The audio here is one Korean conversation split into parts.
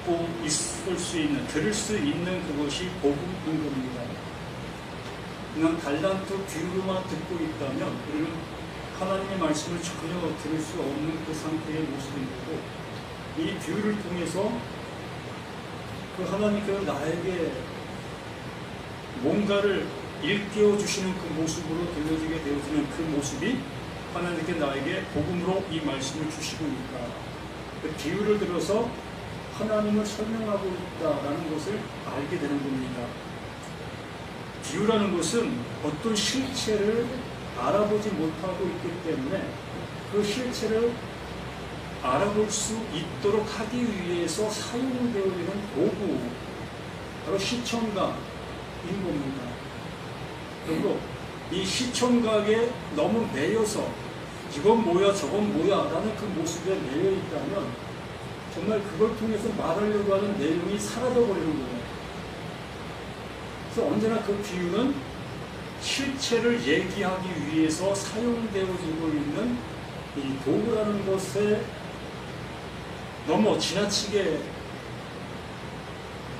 듣고 있을 수 있는, 들을 수 있는 그것이 복음인 겁니다. 그냥 달란트 귀로만 듣고 있다면 우리는 하나님의 말씀을 전혀 들을 수 없는 그 상태의 모습인 거고, 이 비유를 통해서 그 하나님께서 나에게 뭔가를 일깨워 주시는 그 모습으로 들려지게 되어지는 그 모습이 하나님께 나에게 복음으로 이 말씀을 주시고 있다. 그 비유를 들어서 하나님을 설명하고 있다라는 것을 알게 되는 겁니다. 비유라는 것은 어떤 실체를 알아보지 못하고 있기 때문에 그 실체를 알아볼 수 있도록 하기 위해서 사용되어 있는 도구, 바로 시청각인 겁니다. 그리고 이 시청각에 너무 매여서 이건 뭐야 저건 뭐야 라는 그 모습에 매여 있다면 정말 그걸 통해서 말하려고 하는 내용이 사라져버리는 거예요. 그래서 언제나 그 비유는 실체를 얘기하기 위해서 사용되어지고 있는 이 도구라는 것에 너무 지나치게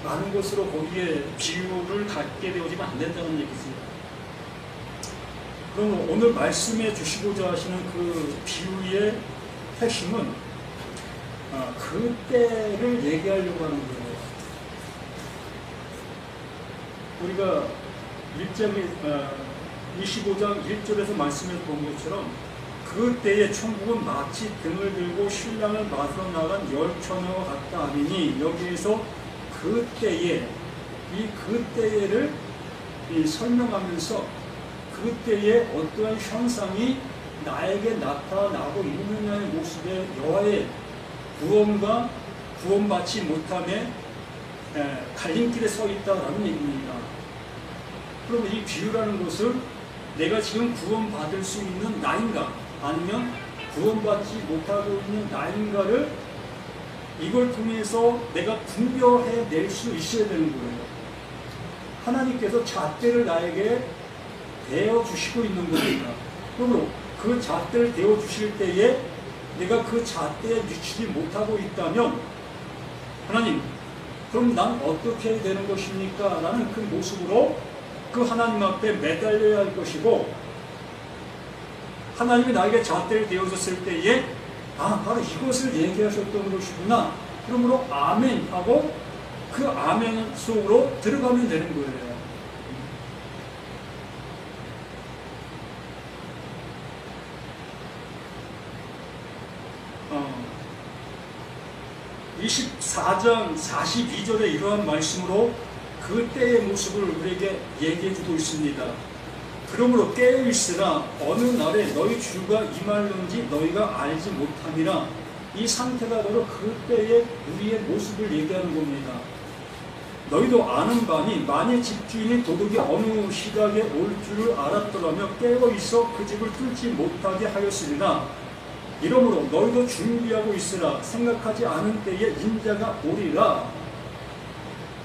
많은 것으로 거기에 비유를 갖게 되어지면 안 된다는 얘기죠. 그럼 오늘 말씀해 주시고자 하시는 그 비유의 핵심은 그때를 얘기하려고 하는 거예요. 우리가 25장 1절에서 말씀해 본 것처럼 그때에 천국은 마치 등을 들고 신랑을 맞으러 나간 열 처녀와 같다 하니, 여기에서 그때에, 이 그때에를 설명하면서 그때에 어떠한 현상이 나에게 나타나고 있느냐의 모습에 여호와의 구원과 구원받지 못함에 갈림길에 서 있다라는 얘기입니다. 그럼 이 비유라는 것은 내가 지금 구원받을 수 있는 나인가, 아니면 구원받지 못하고 있는 나인가를 이걸 통해서 내가 분별해낼 수 있어야 되는 거예요. 하나님께서 잣대를 나에게 대어주시고 있는 겁니다. 그러므로 그 잣대를 대어주실 때에 내가 그 잣대에 미치지 못하고 있다면, 하나님, 그럼 난 어떻게 해야 되는 것입니까? 라는 그 모습으로 그 하나님 앞에 매달려야 할 것이고, 하나님이 나에게 잣대를 대어줬을 때에 바로 이것을 얘기하셨던 것이구나, 그러므로 아멘 하고 그 아멘 속으로 들어가면 되는 거예요. 24장 42절에 이러한 말씀으로 그때의 모습을 우리에게 얘기해주고 있습니다. 그러므로 깨어있으나 어느 날에 너희 주가 임할는지 너희가 알지 못함이라. 이 상태가 바로 그때의 우리의 모습을 얘기하는 겁니다. 너희도 아는 바니 만일 집주인이 도둑이 어느 시각에 올 줄을 알았더라면 깨어있어 그 집을 뚫지 못하게 하였으리라. 이러므로 너희도 준비하고 있으라. 생각하지 않은 때에 인자가 오리라.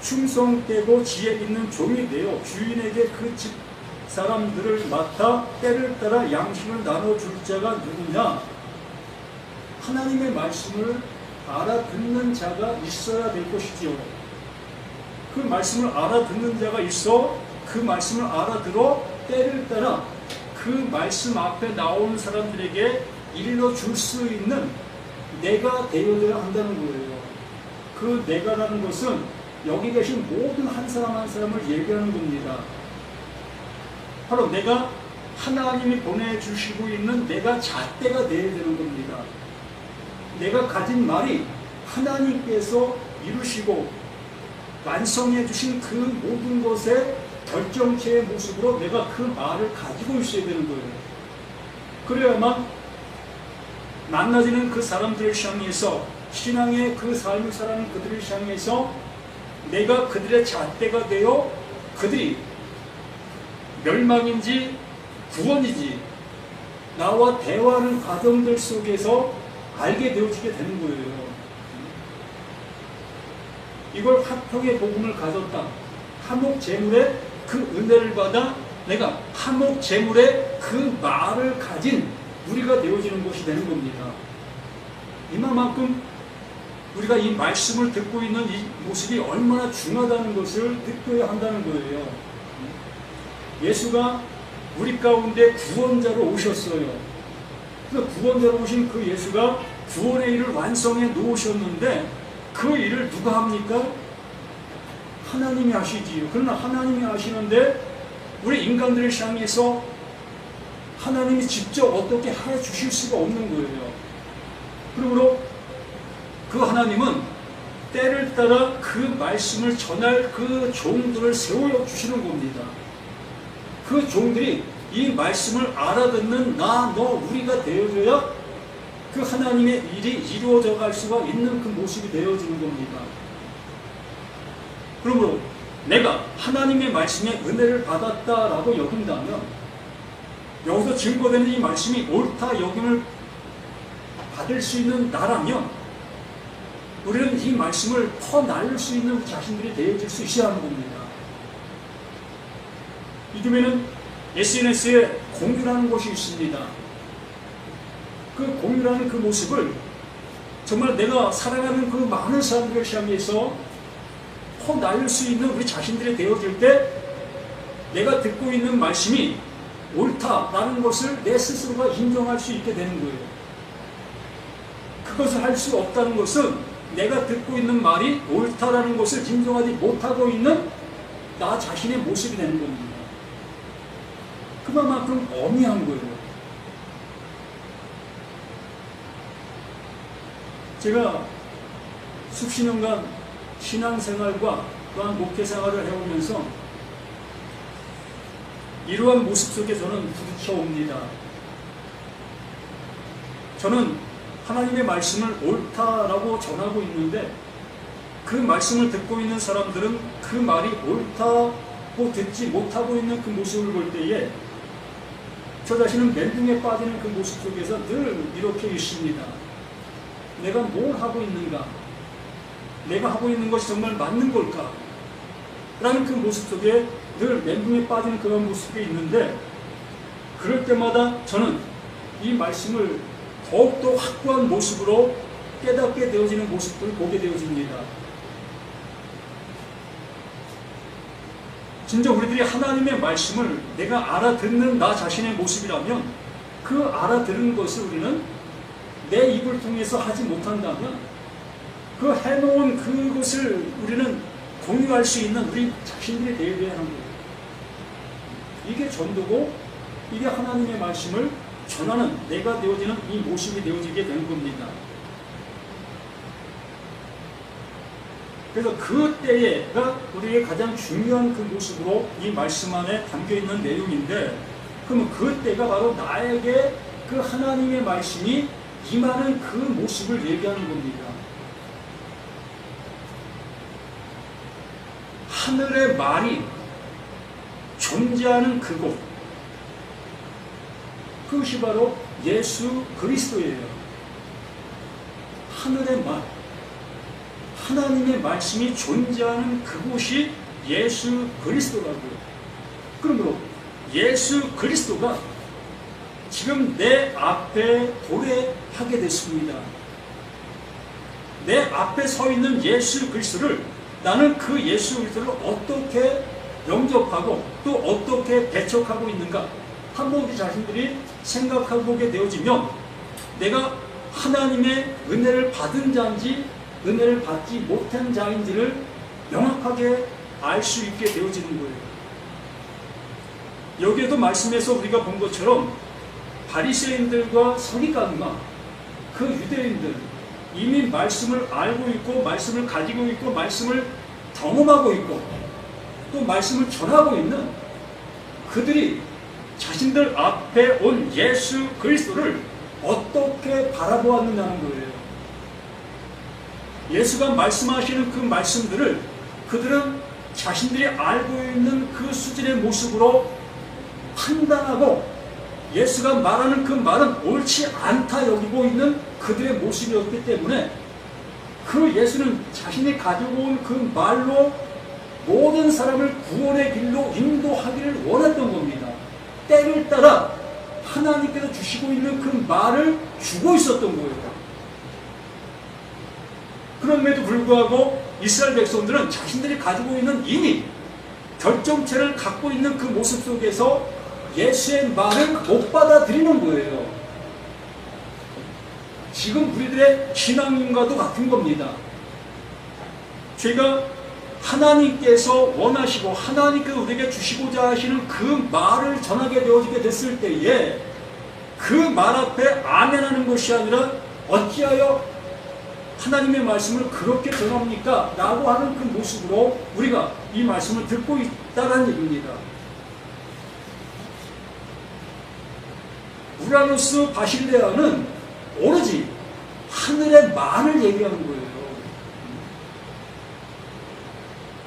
충성되고 지혜 있는 종이 되어 주인에게 그 집 사람들을 맡아 때를 따라 양식을 나눠줄 자가 누구냐? 하나님의 말씀을 알아듣는 자가 있어야 될 것이지요. 그 말씀을 알아듣는 자가 있어 그 말씀을 알아들어 때를 따라 그 말씀 앞에 나오는 사람들에게 일러줄 수 있는 내가 되어야 한다는 거예요. 그 내가라는 것은 여기 계신 모든 한 사람 한 사람을 얘기하는 겁니다. 바로 내가 하나님이 보내주시고 있는 내가 잣대가 되어야 되는 겁니다. 내가 가진 말이 하나님께서 이루시고 완성해 주신 그 모든 것의 결정체의 모습으로 내가 그 말을 가지고 있어야 되는 거예요. 그래야만 만나지는 그 사람들을 향해서, 신앙의 그 삶을 살아가는 그들을 향해서 내가 그들의 잣대가 되어 그들이 멸망인지 구원이지 나와 대화하는 과정들 속에서 알게 되어지게 되는 거예요. 이걸 화평의 복음을 가졌다. 화목제물의 그 은혜를 받아 내가 화목제물의 그 말을 가진 우리가 되어지는 것이 되는 겁니다. 이만큼 우리가 이 말씀을 듣고 있는 이 모습이 얼마나 중요하다는 것을 느껴야 한다는 거예요. 예수가 우리 가운데 구원자로 오셨어요. 그래서 구원자로 오신 그 예수가 구원의 일을 완성해 놓으셨는데 그 일을 누가 합니까? 하나님이 하시지요. 그러나 하나님이 하시는데 우리 인간들을 향해서 하나님이 직접 어떻게 해 주실 수가 없는 거예요. 그러므로 그 하나님은 때를 따라 그 말씀을 전할 그 종들을 세워 주시는 겁니다. 그 종들이 이 말씀을 알아듣는 나, 너, 우리가 되어줘야 그 하나님의 일이 이루어져 갈 수가 있는 그 모습이 되어지는 겁니다. 그러므로 내가 하나님의 말씀에 은혜를 받았다라고 여긴다면 여기서 증거되는 이 말씀이 옳다 여김을 받을 수 있는 나라면 우리는 이 말씀을 퍼날릴 수 있는 자신들이 되어질 수 있어야 하는 겁니다. 요즘에는 SNS에 공유라는 것이 있습니다. 그 공유라는 그 모습을 정말 내가 사랑하는 그 많은 사람들을 향해서 퍼날릴 수 있는 우리 자신들이 되어질 때 내가 듣고 있는 말씀이 옳다라는 것을 내 스스로가 인정할 수 있게 되는 거예요. 그것을 할 수 없다는 것은 내가 듣고 있는 말이 옳다라는 것을 인정하지 못하고 있는 나 자신의 모습이 되는 겁니다. 그만큼 엄미한 거예요. 제가 수십 년간 신앙생활과 또한 목회생활을 해오면서 이러한 모습 속에 저는 부딪혀옵니다. 저는 하나님의 말씀을 옳다라고 전하고 있는데 그 말씀을 듣고 있는 사람들은 그 말이 옳다고 듣지 못하고 있는 그 모습을 볼 때에 저 자신은 멘붕에 빠지는 그 모습 속에서 늘 이렇게 있습니다. 내가 뭘 하고 있는가? 내가 하고 있는 것이 정말 맞는 걸까? 라는 그 모습 속에 늘 멘붕에 빠지는 그런 모습이 있는데 그럴 때마다 저는 이 말씀을 더욱더 확고한 모습으로 깨닫게 되어지는 모습들을 보게 되어집니다. 진짜 우리들이 하나님의 말씀을 내가 알아듣는 나 자신의 모습이라면 그 알아들은 것을 우리는 내 입을 통해서 하지 못한다면 그 해놓은 그것을 우리는 공유할 수 있는 우리 자신들이 되어야 하는 거예요. 이게 전도고 이게 하나님의 말씀을 전하는 내가 되어지는 이 모습이 되어지게 되는 겁니다. 그래서 그때가 우리의 가장 중요한 그 모습으로 이 말씀 안에 담겨있는 내용인데 그러면 그때가 바로 나에게 그 하나님의 말씀이 임하는 그 모습을 얘기하는 겁니다. 하늘의 말이 존재하는 그곳, 그것이 바로 예수 그리스도예요. 하늘의 말, 하나님의 말씀이 존재하는 그곳이 예수 그리스도라고요. 그러므로 예수 그리스도가 지금 내 앞에 도래하게 됐습니다. 내 앞에 서 있는 예수 그리스도를 나는 그 예수 그리스도를 어떻게 영접하고 또 어떻게 배척하고 있는가 한번 우리 자신들이 생각해 보게 되어지면 내가 하나님의 은혜를 받은 자인지 은혜를 받지 못한 자인지를 명확하게 알 수 있게 되어지는 거예요. 여기에도 말씀에서 우리가 본 것처럼 바리새인들과 서기관과 그 유대인들 이미 말씀을 알고 있고 말씀을 가지고 있고 말씀을 경험하고 있고 또 말씀을 전하고 있는 그들이 자신들 앞에 온 예수 그리스도를 어떻게 바라보았느냐는 거예요. 예수가 말씀하시는 그 말씀들을 그들은 자신들이 알고 있는 그 수준의 모습으로 판단하고 예수가 말하는 그 말은 옳지 않다 여기고 있는 그들의 모습이었기 때문에 그 예수는 자신이 가지고 온 그 말로 모든 사람을 구원의 길로 인도하기를 원했던 겁니다. 때를 따라 하나님께서 주시고 있는 그 말을 주고 있었던 거예요. 그럼에도 불구하고 이스라엘 백성들은 자신들이 가지고 있는 이미 결정체를 갖고 있는 그 모습 속에서 예수의 말을 못 받아들이는 거예요. 지금 우리들의 신앙인과도 같은 겁니다. 제가 하나님께서 원하시고 하나님께서 우리에게 주시고자 하시는 그 말을 전하게 되어지게 됐을 때에 그 말 앞에 아멘하는 것이 아니라 어찌하여 하나님의 말씀을 그렇게 전합니까? 라고 하는 그 모습으로 우리가 이 말씀을 듣고 있다는 얘기입니다. 우라노스 바실레아는 오로지 하늘의 말을 얘기하는 거예요.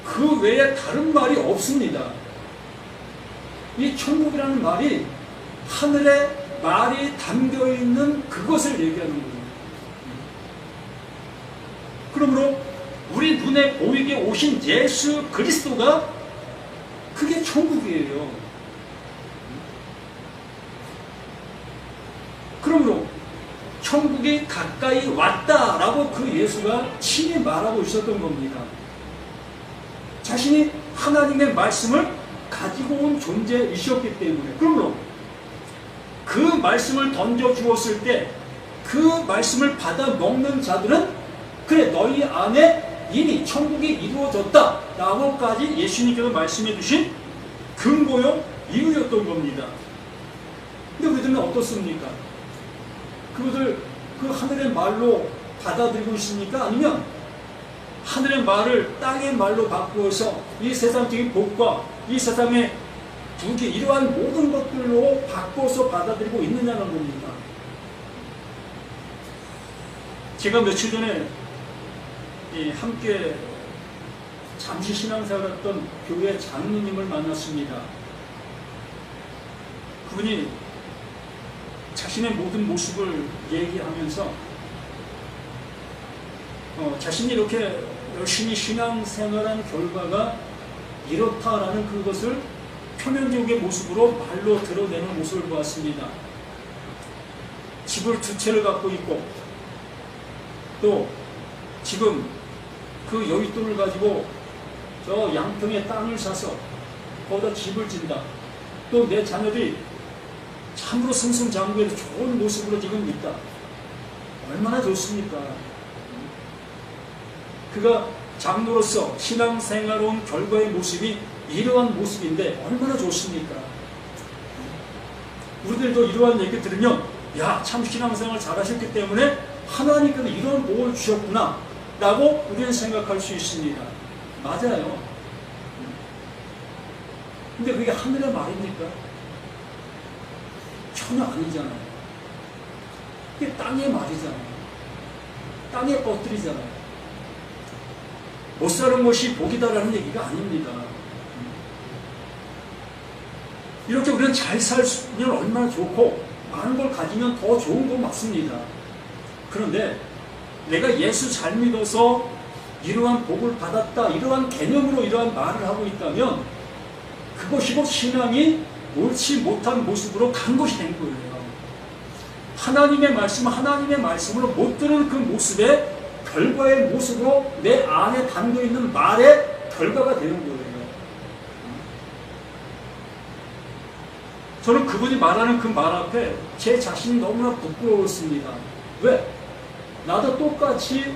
그 외에 다른 말이 없습니다. 이 천국이라는 말이 하늘의 말이 담겨있는 그것을 얘기하는 거예요. 그러므로 우리 눈에 보이게 오신 예수 그리스도가 그게 천국이에요. 그러므로 천국이 가까이 왔다라고 그 예수가 친히 말하고 있었던 겁니다. 자신이 하나님의 말씀을 가지고 온 존재이셨기 때문에. 그러므로 그 말씀을 던져 주었을 때 그 말씀을 받아 먹는 자들은 그래 너희 안에 이미 천국이 이루어졌다 라고까지 예수님께서 말씀해 주신 근거요 이유였던 겁니다. 근데 우리들은 어떻습니까? 그것을 그 하늘의 말로 받아들이고 있습니까? 아니면 하늘의 말을 땅의 말로 바꾸어서 이 세상적인 복과 이 세상의 부귀 이러한 모든 것들로 바꿔서 받아들이고 있느냐는 겁니다. 제가 며칠 전에 함께 잠시 신앙생활했던 교회 장로님을 만났습니다. 그분이 자신의 모든 모습을 얘기하면서 자신이 이렇게 열심히 신앙생활한 결과가 이렇다라는 그것을 표면적인 모습으로 말로 드러내는 모습을 보았습니다. 집을 2채를 갖고 있고 또 지금 그 여윳돈을 가지고 저 양평에 땅을 사서 거기다 집을 짓다. 또 내 자녀들이 참으로 승승장구해서 좋은 모습으로 지금 있다. 얼마나 좋습니까? 그가 장로로서 신앙생활 온 결과의 모습이 이러한 모습인데 얼마나 좋습니까? 우리들도 이러한 얘기 들으면 야, 참 신앙생활 잘하셨기 때문에 하나님께서 이런 복을 주셨구나 라고 우리는 생각할 수 있습니다. 맞아요. 근데 그게 하늘의 말입니까? 전혀 아니잖아요. 그게 땅의 말이잖아요. 땅의 것들이잖아요. 못 사는 것이 복이다라는 얘기가 아닙니다. 이렇게 우리는 잘 살면 얼마나 좋고 많은 걸 가지면 더 좋은 거 맞습니다. 그런데 내가 예수 잘 믿어서 이러한 복을 받았다 이러한 개념으로 이러한 말을 하고 있다면 그것이 곧 신앙이 옳지 못한 모습으로 간 것이 된 거예요. 하나님의 말씀으로 못 들은 그 모습의 결과의 모습으로 내 안에 담겨있는 말의 결과가 되는 거예요. 저는 그분이 말하는 그 말 앞에 제 자신이 너무나 부끄러웠습니다. 왜? 나도 똑같이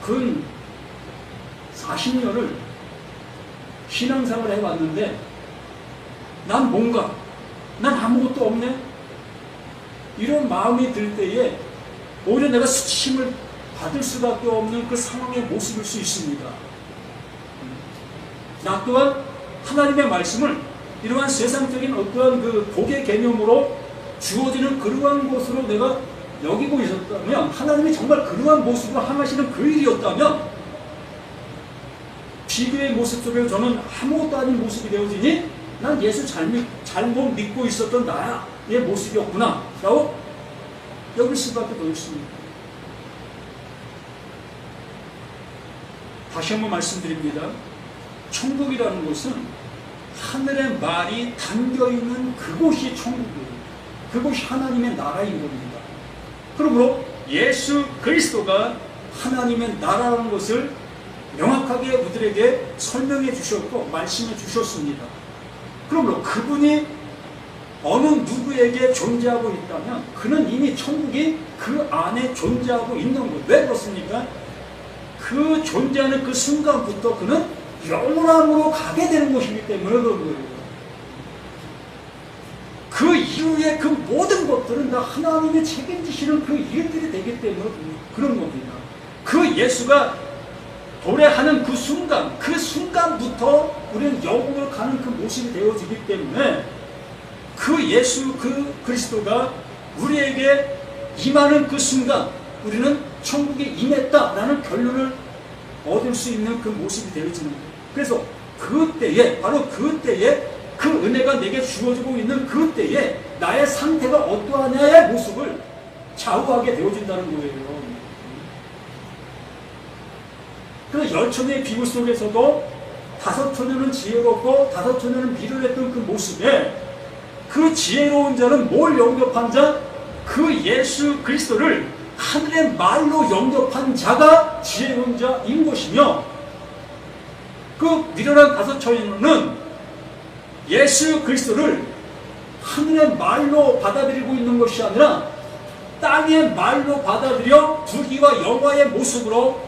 근 40년을 신앙생활을 해왔는데 난 아무것도 없네? 이런 마음이 들 때에 오히려 내가 수치심을 받을 수밖에 없는 그 상황의 모습일 수 있습니다. 나 또한 하나님의 말씀을 이러한 세상적인 어떠한 그 복의 개념으로 주어지는 그러한 것으로 내가 여기고 있었다면, 하나님이 정말 그러한 모습으로 행하시는 그 일이었다면 비교의 모습 속에 저는 아무것도 아닌 모습이 되어지니 난 예수 잘못 믿고 있었던 나의 모습이었구나 라고 여길 수밖에 더 없습니다. 다시 한번 말씀드립니다. 천국이라는 것은 하늘의 말이 담겨있는 그곳이 천국이에요. 그곳이 하나님의 나라인 겁니다. 그러므로 예수 그리스도가 하나님의 나라라는 것을 명확하게 우리들에게 설명해 주셨고 말씀해 주셨습니다. 그러므로 그분이 어느 누구에게 존재하고 있다면 그는 이미 천국이 그 안에 존재하고 있는 거예요. 왜 그렇습니까? 그 존재하는 그 순간부터 그는 영원함으로 가게 되는 것이기 때문에 그런 거예요. 그 이후에 그 모든 것들은 다 하나님이 책임지시는 그 일들이 되기 때문에 그런 겁니다. 그 예수가 도래하는 그 순간부터 우리는 영원으로 가는 그 모습이 되어지기 때문에 그 예수, 그 그리스도가 우리에게 임하는 그 순간 우리는 천국에 임했다라는 결론을 얻을 수 있는 그 모습이 되어지는 거예요. 그래서 그때에, 바로 그때에 그 은혜가 내게 주어지고 있는 그때에 나의 상태가 어떠하냐의 모습을 좌우하게 되어진다는 거예요. 그래서 10처녀의 비유 속에서도 5처녀는 지혜롭고 5처녀는 미련했던 그 모습에 그 지혜로운 자는 뭘 영접한 자? 그 예수 그리스도를 하늘의 말로 영접한 자가 지혜로운 자인 것이며, 그 미련한 5처녀는 예수 그리스도를 하늘의 말로 받아들이고 있는 것이 아니라 땅의 말로 받아들여 부귀와 영화의 모습으로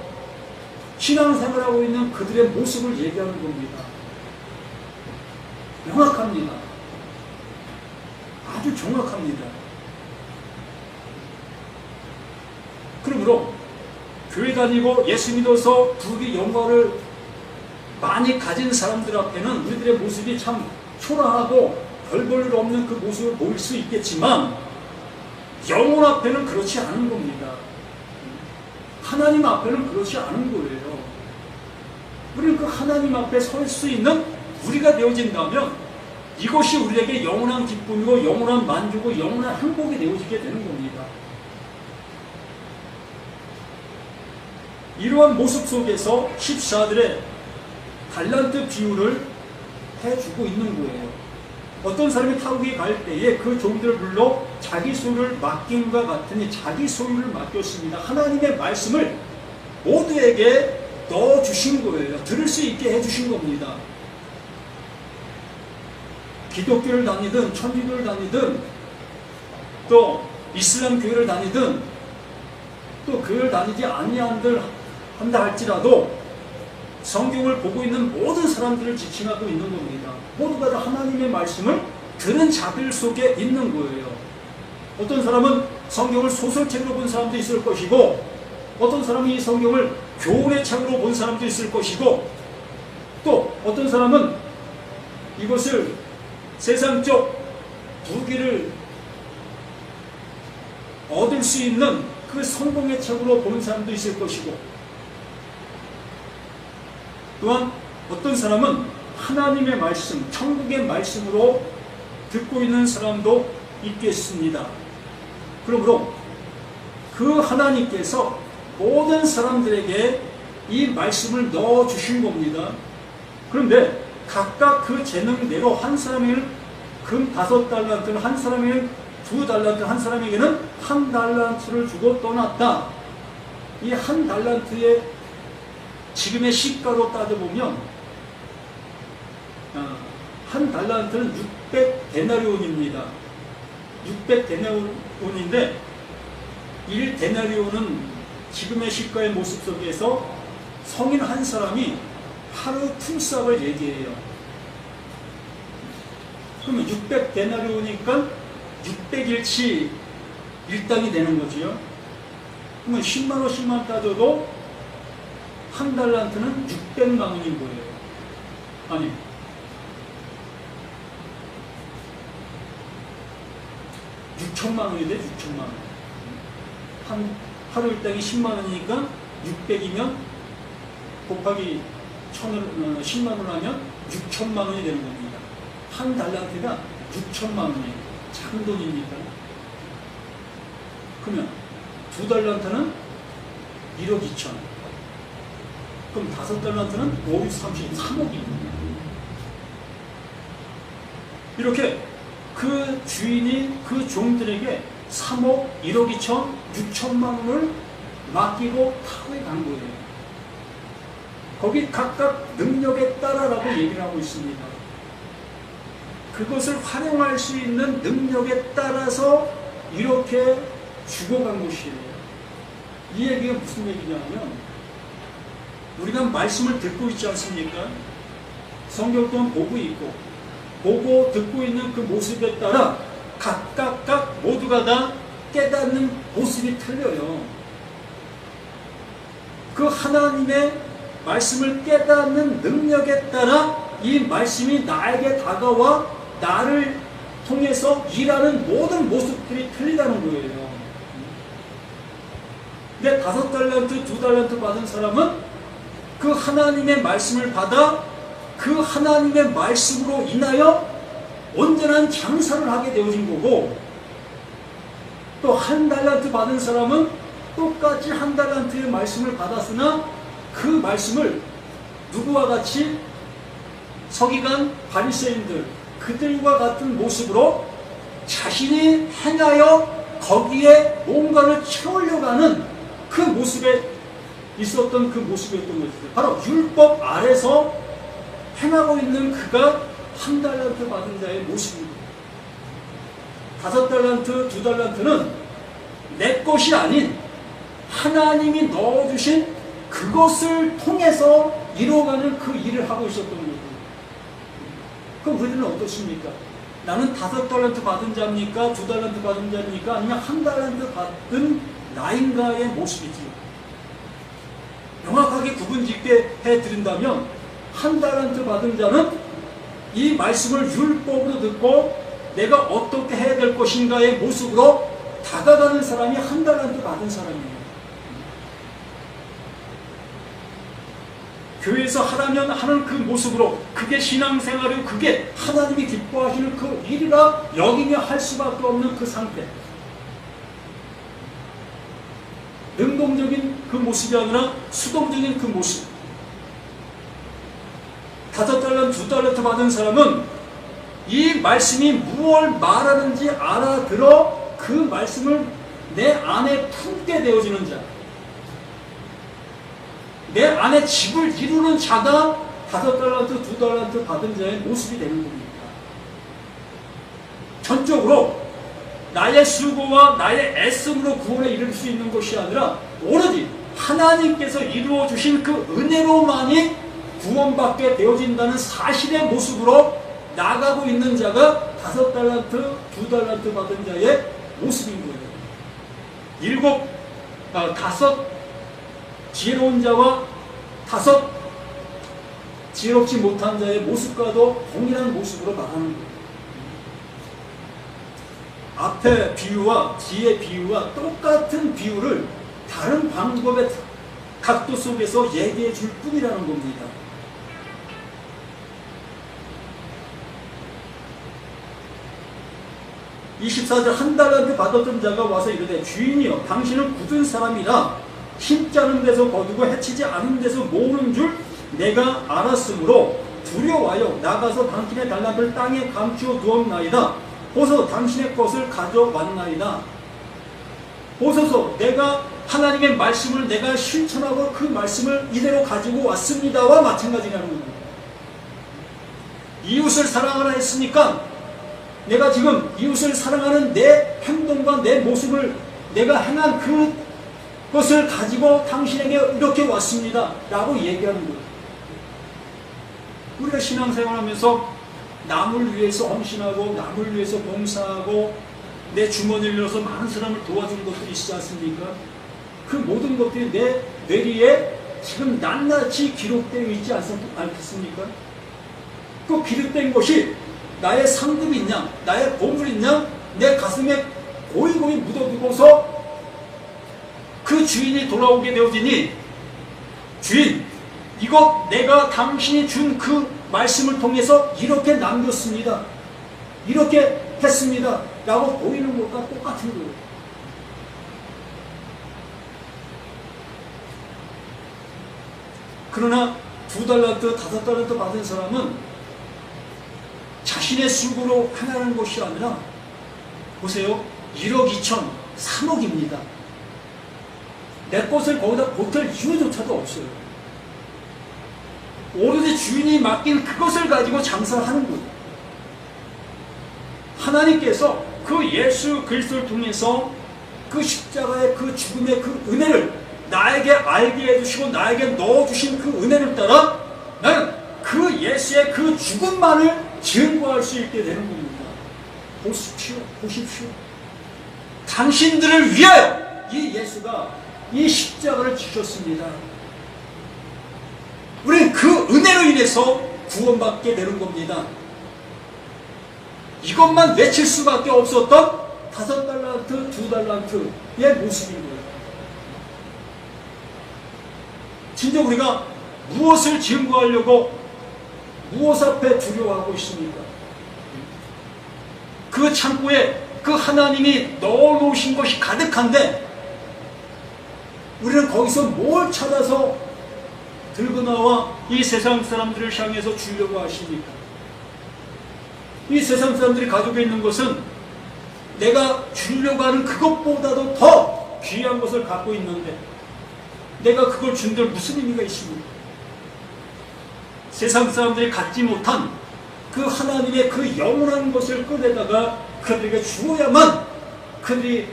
신앙생활하고 있는 그들의 모습을 얘기하는 겁니다. 명확합니다. 아주 정확합니다. 그러므로 교회 다니고 예수 믿어서 부귀 영화를 많이 가진 사람들 앞에는 우리들의 모습이 참 초라하고 별 볼 일 없는 그 모습을 보일 수 있겠지만 영혼 앞에는 그렇지 않은 겁니다. 하나님 앞에는 그렇지 않은 거예요. 우리는 그 하나님 앞에 설 수 있는 우리가 되어진다면 이것이 우리에게 영원한 기쁨이고 영원한 만족이고 영원한 행복이 되어지게 되는 겁니다. 이러한 모습 속에서 14들의 달란트 비유를 해주고 있는 거예요. 어떤 사람이 타국에 갈 때에 그 종들을 불러 자기 소유를 맡김과 같으니 자기 소유를 맡겼습니다. 하나님의 말씀을 모두에게 넣어주신 거예요. 들을 수 있게 해주신 겁니다. 기독교를 다니든 천주교를 다니든 또 이슬람 교회를 다니든 또 교회를 다니지 아니한들 한다 할지라도 성경을 보고 있는 모든 사람들을 지칭하고 있는 겁니다. 모두가 다 하나님의 말씀을 들은 자들 속에 있는 거예요. 어떤 사람은 성경을 소설책으로 본 사람도 있을 것이고, 어떤 사람이 이 성경을 교훈의 책으로 본 사람도 있을 것이고, 또 어떤 사람은 이것을 세상적 부귀를 얻을 수 있는 그 성공의 책으로 본 사람도 있을 것이고, 또한 어떤 사람은 하나님의 말씀, 천국의 말씀으로 듣고 있는 사람도 있겠습니다. 그러므로 그 하나님께서 모든 사람들에게 이 말씀을 넣어주신 겁니다. 그런데 각각 그 재능대로 한 사람에게는 금 5달란트를, 한 사람에게는 2달란트, 한 사람에게는 1달란트를 주고 떠났다. 이 1달란트의 지금의 시가로 따져보면 1달란트는 600데나리온입니다. 600데나리온인데 1데나리온은 지금의 시가의 모습 속에서 성인 한 사람이 하루 품삯을 얘기해요. 그러면 600데나리온이니까 600일치 일당이 되는 거죠. 그러면 10만원씩만 따져도 1달란트는 600만 원인 거예요. 아니, (6천만 원이 돼. 6천만 원. 하루 일당이 10만 원이니까 600이면 곱하기 10만 원 하면 6천만 원이 되는 겁니다. 1달란트가 6천만 원이에요. 작은 돈입니까? 그러면 2달란트는 1억 2천. 그럼 5달란트는 5, 6, 30, 3억입니다. 이렇게 그 주인이 그 종들에게 3억, 1억 2천, 6천만 원을 맡기고 타고에 간 거예요. 거기 각각 능력에 따라라고 얘기를 하고 있습니다. 그것을 활용할 수 있는 능력에 따라서 이렇게 죽어간 것이에요. 이 얘기가 무슨 얘기냐면, 우리가 말씀을 듣고 있지 않습니까? 성경도 보고 있고, 보고 듣고 있는 그 모습에 따라 각각 모두가 다 깨닫는 모습이 틀려요. 그 하나님의 말씀을 깨닫는 능력에 따라 이 말씀이 나에게 다가와 나를 통해서 일하는 모든 모습들이 틀리다는 거예요. 근데 5달란트, 2달란트 받은 사람은 그 하나님의 말씀을 받아 그 하나님의 말씀으로 인하여 온전한 장사를 하게 되어진 거고, 또 1달란트 받은 사람은 똑같이 1달란트의 말씀을 받았으나 그 말씀을 누구와 같이 서기관 바리새인들 그들과 같은 모습으로 자신이 행하여 거기에 뭔가를 채우려고 하는 그 모습에 있었던 그 모습이었던 것이죠. 바로 율법 아래서 행하고 있는 그가 1달란트 받은 자의 모습입니다. 5달란트, 2달란트는 내 것이 아닌 하나님이 넣어주신 그것을 통해서 이루어가는 그 일을 하고 있었던 거예요. 그럼 우리들은 어떻습니까? 나는 5달란트 받은 자입니까? 2달란트 받은 자입니까? 아니면 1달란트 받은 나인가의 모습이지요. 명확하게 구분 짓게 해드린다면 1달란트 받은 자는 이 말씀을 율법으로 듣고 내가 어떻게 해야 될 것인가의 모습으로 다가가는 사람이 1달란트 받은 사람이에요. 교회에서 하라면 하는 그 모습으로, 그게 신앙생활이고 그게 하나님이 기뻐하시는 그 일이라 여기며 할 수밖에 없는 그 상태. 능동적인 그 모습이 아니라 수동적인 그 모습. 5달란트, 2달란트 받은 사람은 이 말씀이 무엇을 말하는지 알아들어 그 말씀을 내 안에 품게 되어지는 자, 내 안에 집을 이루는 자가 5달란트, 2달란트 받은 자의 모습이 되는 겁니다. 전적으로 나의 수고와 나의 애씀으로 구원에 이를 수 있는 것이 아니라 오로지 하나님께서 이루어 주신 그 은혜로만이 구원받게 되어진다는 사실의 모습으로 나가고 있는 자가 5달란트, 2달란트 받은 자의 모습인 거예요. 5 지혜로운 자와 5 지혜롭지 못한 자의 모습과도 동일한 모습으로 말하는 거예요. 앞에 비유와 뒤의 비유와 똑같은 비유를 다른 방법의 각도 속에서 얘기해 줄 뿐이라는 겁니다. (24절) 1달란트 받았던 자가 와서 이르되 주인이여 당신은 굳은 사람이라 힘지 않은 데서 거두고 해치지 않은 데서 모으는 줄 내가 알았으므로 두려워하여 나가서 당신의 달란트를 땅에 감추어 두었나이다. 보소 당신의 것을 가져왔나이다. 보소서 내가 하나님의 말씀을 내가 실천하고 그 말씀을 이대로 가지고 왔습니다와 마찬가지라는 겁니다. 이웃을 사랑하라 했으니까 내가 지금 이웃을 사랑하는 내 행동과 내 모습을 내가 행한 그것을 가지고 당신에게 이렇게 왔습니다 라고 얘기하는 거예요. 우리가 신앙생활하면서 남을 위해서 헌신하고 남을 위해서 봉사하고 내 주머니를 열어서 많은 사람을 도와주는 것들이 있지 않습니까? 그 모든 것들이 내 뇌리에 지금 낱낱이 기록되어 있지 않겠습니까? 그 기록된 것이 나의 상급이 있냐, 나의 보물이 있냐, 내 가슴에 고이고이 묻어두고서 그 주인이 돌아오게 되어지니 주인, 이것 내가 당신이 준 그 말씀을 통해서 이렇게 남겼습니다. 이렇게 했습니다. 라고 보이는 것과 똑같은 거예요. 그러나 2달란트, 5달란트 받은 사람은 자신의 수고로 행하는 것이 아니라 보세요. 1억 2천, 3억입니다. 내 것을 거기다 보탤 이유조차도 없어요. 오로지 주인이 맡긴 그것을 가지고 장사를 하는 거예요. 하나님께서 그 예수 그리스도를 통해서 그 십자가의 그 죽음의 그 은혜를 나에게 알게 해주시고 나에게 넣어주신 그 은혜를 따라 나는 그 예수의 그 죽음만을 증거할 수 있게 되는 겁니다. 보십시오. 보십시오. 당신들을 위하여 이 예수가 이 십자가를 지셨습니다. 우리는 그 은혜로 인해서 구원받게 되는 겁니다. 이것만 외칠 수밖에 없었던 5달란트, 2달란트의 모습인 거예요. 진짜 우리가 무엇을 증거하려고 무엇 앞에 두려워하고 있습니까? 그 창고에 그 하나님이 넣어놓으신 것이 가득한데 우리는 거기서 뭘 찾아서 들고 나와 이 세상 사람들을 향해서 주려고 하십니까? 이 세상 사람들이 가지고 있는 것은 내가 주려고 하는 그것보다도 더 귀한 것을 갖고 있는데 내가 그걸 준들 무슨 의미가 있습니까? 세상 사람들이 갖지 못한 그 하나님의 그 영원한 것을 꺼내다가 그들에게 주어야만 그들이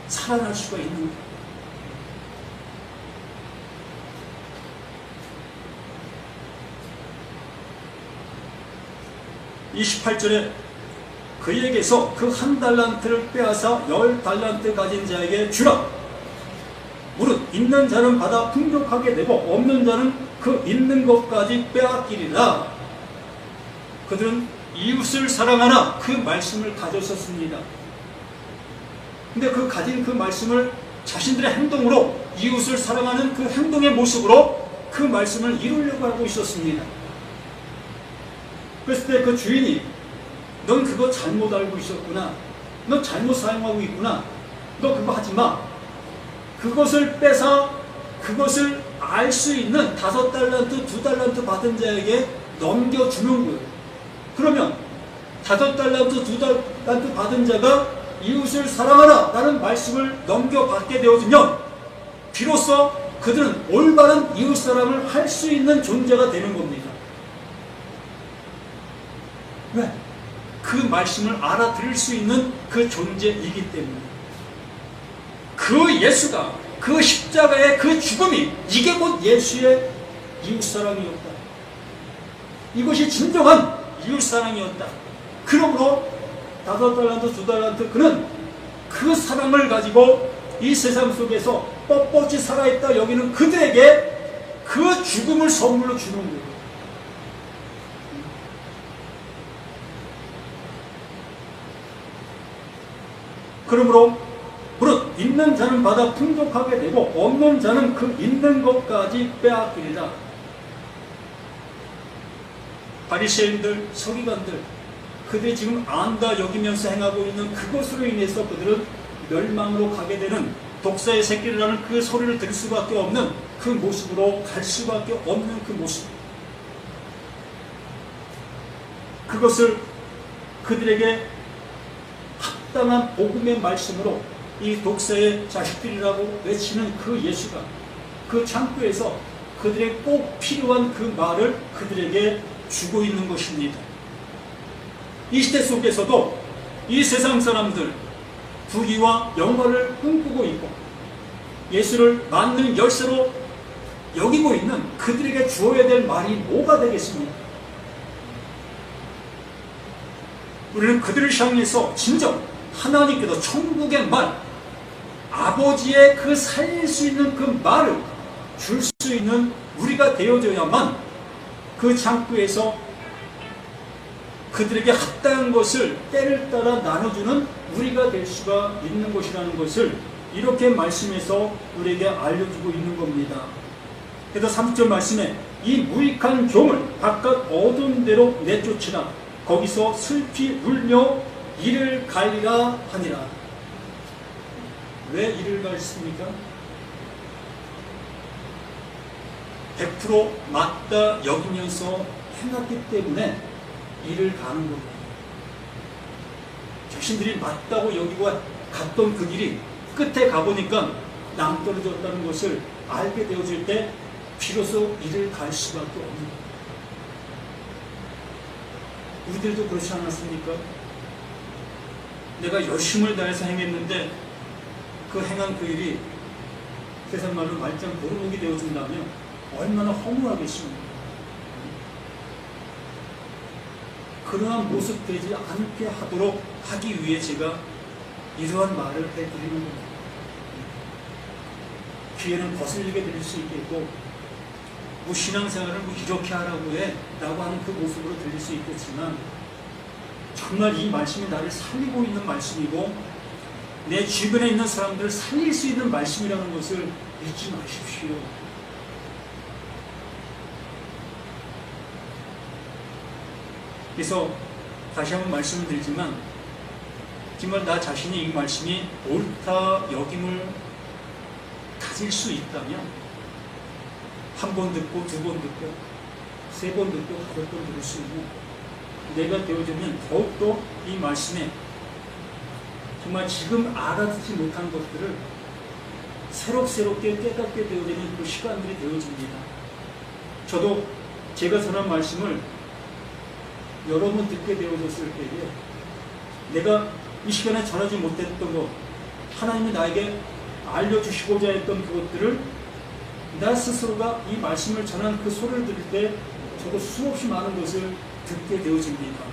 살아날 수가 있는 거예요. (28절에) 그에게서 그 1달란트를 빼앗아 10달란트 가진 자에게 주라. 무릇 있는 자는 받아 풍족하게 되고 없는 자는 그 있는 것까지 빼앗기리라. 그들은 이웃을 사랑하나 그 말씀을 가졌었습니다. 근데 그 가진 그 말씀을 자신들의 행동으로 이웃을 사랑하는 그 행동의 모습으로 그 말씀을 이루려고 하고 있었습니다. 그랬을 때 그 주인이 넌 그거 잘못 알고 있었구나. 너 잘못 사용하고 있구나. 너 그거 하지 마. 그것을 빼서 그것을 알 수 있는 5달란트, 2달란트 받은 자에게 넘겨주는 거예요. 그러면 5달란트, 2달란트 받은 자가 이웃을 사랑하라 라는 말씀을 넘겨받게 되어지면 비로소 그들은 올바른 이웃사랑을 할 수 있는 존재가 되는 겁니다. 왜? 그 말씀을 알아들을 수 있는 그 존재이기 때문에. 그 예수가 그 십자가의 그 죽음이 이게 곧 예수의 이웃사랑이었다. 이것이 진정한 이웃사랑이었다. 그러므로 5달란트, 2달란트 그는 그 사랑을 가지고 이 세상 속에서 뻣뻣이 살아있다 여기는 그들에게 그 죽음을 선물로 주는 거예요. 그러므로 무릇 있는 자는 받아 풍족하게 되고 없는 자는 그 있는 것까지 빼앗기리라. 바리새인들, 서기관들 그들이 지금 안다 여기면서 행하고 있는 그것으로 인해서 그들은 멸망으로 가게 되는 독사의 새끼라는 그 소리를 들을 수밖에 없는 그 모습으로 갈 수밖에 없는 그 모습. 그것을 그들에게 합당한 복음의 말씀으로 이 독사의 자식들이라고 외치는 그 예수가 그 창고에서 그들에게 꼭 필요한 그 말을 그들에게 주고 있는 것입니다. 이 시대 속에서도 이 세상 사람들 부귀와 영광을 꿈꾸고 있고 예수를 만능 열쇠로 여기고 있는 그들에게 주어야 될 말이 뭐가 되겠습니까? 우리는 그들을 향해서 진정 하나님께서 천국의 말, 아버지의 그 살릴 수 있는 그 말을 줄 수 있는 우리가 되어져야만 그 창고에서 그들에게 합당한 것을 때를 따라 나눠주는 우리가 될 수가 있는 것이라는 것을 이렇게 말씀해서 우리에게 알려주고 있는 겁니다. 그래서 30절 말씀에 이 무익한 종을 바깥 어두운 데로 내쫓으라. 거기서 슬피 울며 이를 갈리라 하니라. 왜 이를 갈습니까? 100% 맞다 여기면서 해놨기 때문에 이를 가는 겁니다. 자신들이 맞다고 여기고 갔던 그 길이 끝에 가보니까 낭떠러졌다는 것을 알게 되어질 때 비로소 이를 갈 수밖에 없는 거예요. 우리들도 그렇지 않았습니까? 내가 열심을 다해서 행했는데 그 행한 그 일이 세상 말로 말짱 도루묵이 되어준다면 얼마나 허무하겠습니까? 그러한 모습 되지 않게 하도록 하기 위해 제가 이러한 말을 해드리는 겁니다. 귀에는 거슬리게 들릴 수 있겠고, 뭐 신앙생활을 뭐 이렇게 하라고 해 라고 하는 그 모습으로 들릴 수 있겠지만, 정말 이 말씀이 나를 살리고 있는 말씀이고 내 주변에 있는 사람들을 살릴 수 있는 말씀이라는 것을 잊지 마십시오. 그래서 다시 한번 말씀을 드리지만, 정말 나 자신이 이 말씀이 옳다 여김을 가질 수 있다면 한 번 듣고 두 번 듣고 세 번 듣고 다섯 번 들을 수 있는 내가 되어지면 더욱더 이 말씀에 정말 지금 알아듣지 못한 것들을 새롭게 깨닫게 되어지는 그 시간들이 되어집니다. 저도 제가 전한 말씀을 여러 번 듣게 되어졌을 때에 내가 이 시간에 전하지 못했던 것, 하나님이 나에게 알려주시고자 했던 그것들을 나 스스로가 이 말씀을 전한 그 소리를 들을 때 저도 수없이 많은 것을 듣게 되어집니다.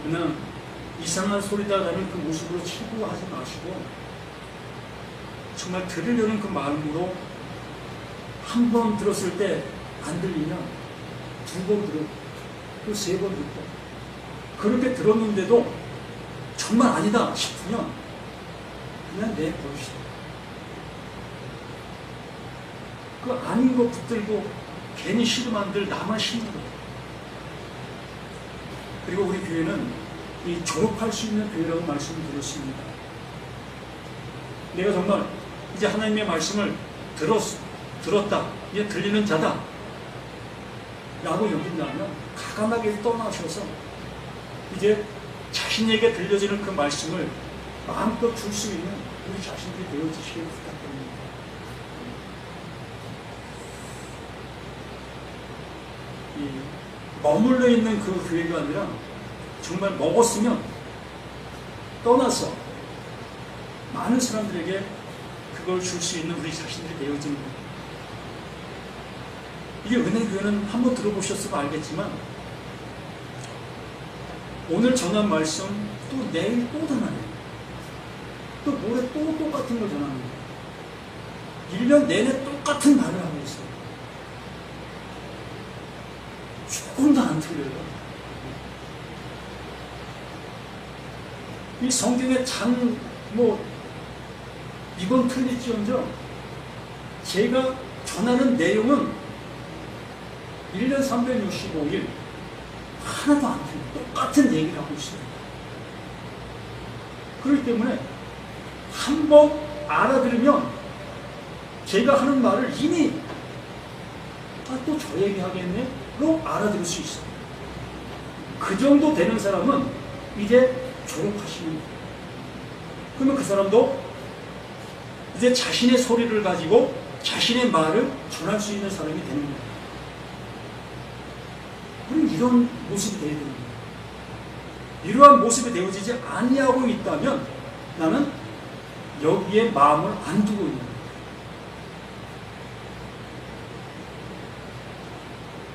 그러나 이상한 소리다라는 그 모습으로 치부하지 마시고 정말 들으려는 그 마음으로 한 번 들었을 때 안 들리면 두 번 들어, 또 세 번 듣고, 그렇게 들었는데도 정말 아니다 싶으면 그냥 내버리시다. 그 아닌 거 붙들고 괜히 시름한들 나만 심는 거예요. 그리고 우리 교회는 이 졸업할 수 있는 교회라고 말씀을 드렸습니다. 내가 정말 이제 하나님의 말씀을 들었다, 이제 들리는 자다 라고 여긴다면 가감하게 떠나셔서 이제 자신에게 들려지는 그 말씀을 마음껏 줄 수 있는 우리 자신들이 되어주시길 부탁드립니다. 머물러 있는 그 교회가 아니라 정말 먹었으면 떠나서 많은 사람들에게 그걸 줄 수 있는 우리 자신들이 되어지는 거예요. 이게 은혜교회는 한번 들어보셨으면 알겠지만 오늘 전한 말씀 또 내일 또 전하네요. 또 모레 또 똑같은 걸 전합니다. 1년 내내 똑같은 말을 하고 있어요. 조금도 안 틀려요. 이 성경의 이건 틀릴지언정 제가 전하는 내용은 1년 365일 하나도 안 틀려요. 똑같은 얘기를 하고 있어요. 그렇기 때문에 한 번 알아들으면 제가 하는 말을 이미 또 저 얘기하겠네? 로 알아들을 수 있어요. 그 정도 되는 사람은 이제 졸업하시는 거예요. 그러면 그 사람도 이제 자신의 소리를 가지고 자신의 말을 전할 수 있는 사람이 되는 거예요. 그럼 이런 모습이 되어야 됩니다. 이러한 모습이 되어지지 아니하고 있다면 나는 여기에 마음을 안 두고 있는 거예요.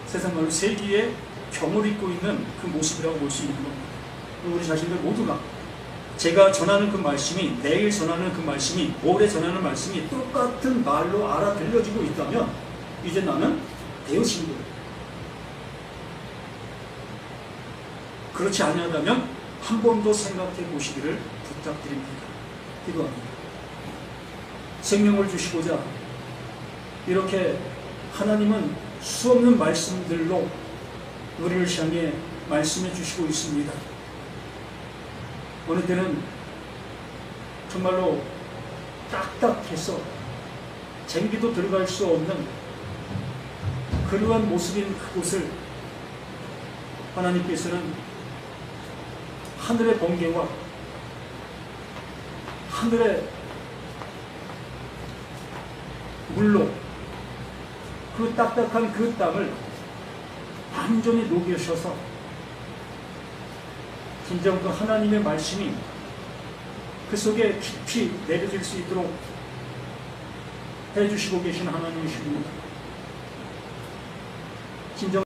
세상 말로 세기에 병을 입고 있는 그 모습이라고 볼 수 있는 겁니다. 우리 자신들 모두가 제가 전하는 그 말씀이, 내일 전하는 그 말씀이, 모레 전하는 말씀이 똑같은 말로 알아들려지고 있다면 이제 나는 되어진 거예요. 그렇지 아니하다면 한 번 더 생각해 보시기를 부탁드립니다. 기도합니다. 생명을 주시고자 이렇게 하나님은 수없는 말씀들로 우리를 향해 말씀해 주시고 있습니다. 어느 때는 정말로 딱딱해서 쟁기도 들어갈 수 없는 그러한 모습인 그곳을 하나님께서는 하늘의 번개와 하늘의 물로 그 딱딱한 그 땅을 완전히 녹이셔서 진정 그 하나님의 말씀이 그 속에 깊이 내려질 수 있도록 해주시고 계신 하나님이십니다. 진정